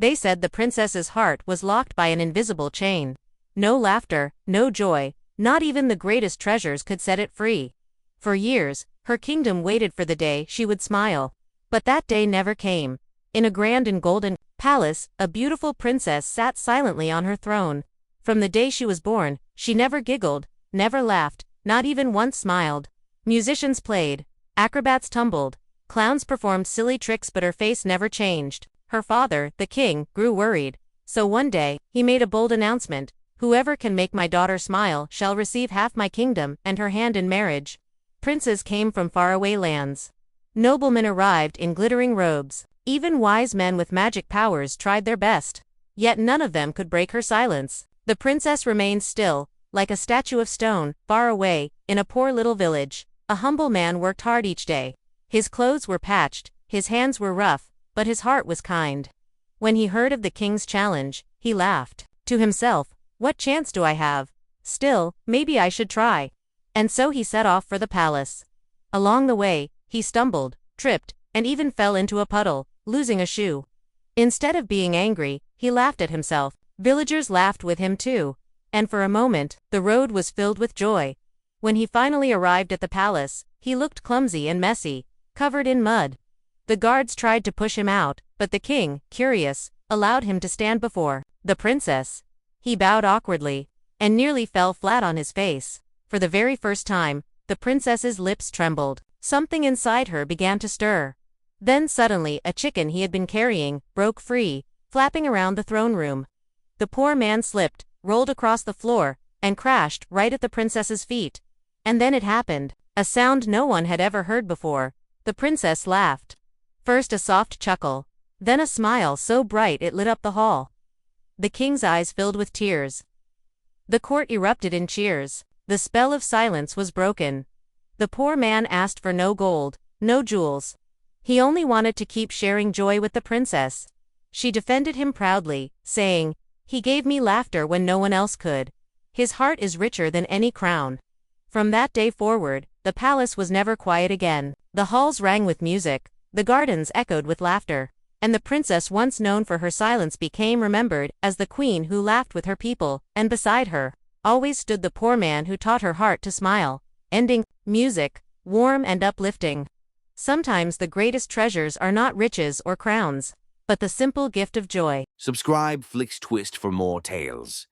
They said the princess's heart was locked by an invisible chain. No laughter, no joy, not even the greatest treasures could set it free. For years, her kingdom waited for the day she would smile. But that day never came. In a grand and golden palace, a beautiful princess sat silently on her throne. From the day she was born, she never giggled, never laughed, not even once smiled. Musicians played, acrobats tumbled, clowns performed silly tricks, but her face never changed. Her father, the king, grew worried. So one day, he made a bold announcement: "Whoever can make my daughter smile shall receive half my kingdom and her hand in marriage." Princes came from faraway lands. Noblemen arrived in glittering robes. Even wise men with magic powers tried their best. Yet none of them could break her silence. The princess remained still, like a statue of stone, far away, in a poor little village. A humble man worked hard each day. His clothes were patched, his hands were rough, but his heart was kind. When he heard of the king's challenge, he laughed to himself. "What chance do I have? Still, maybe I should try." And so he set off for the palace. Along the way, he stumbled, tripped, and even fell into a puddle, losing a shoe. Instead of being angry, he laughed at himself. Villagers laughed with him too. And for a moment, the road was filled with joy. When he finally arrived at the palace, he looked clumsy and messy, covered in mud. The guards tried to push him out, but the king, curious, allowed him to stand before the princess. He bowed awkwardly, and nearly fell flat on his face. For the very first time, the princess's lips trembled. Something inside her began to stir. Then suddenly, a chicken he had been carrying broke free, flapping around the throne room. The poor man slipped, rolled across the floor, and crashed right at the princess's feet. And then it happened. A sound no one had ever heard before. The princess laughed. First a soft chuckle, then a smile so bright it lit up the hall. The king's eyes filled with tears. The court erupted in cheers. The spell of silence was broken. The poor man asked for no gold, no jewels. He only wanted to keep sharing joy with the princess. She defended him proudly, saying, "He gave me laughter when no one else could. His heart is richer than any crown." From that day forward, the palace was never quiet again. The halls rang with music, the gardens echoed with laughter, and the princess once known for her silence became remembered as the queen who laughed with her people, and beside her always stood the poor man who taught her heart to smile. Ending. Music, warm and uplifting. Sometimes the greatest treasures are not riches or crowns, but the simple gift of joy. Subscribe Flix Twist for more tales.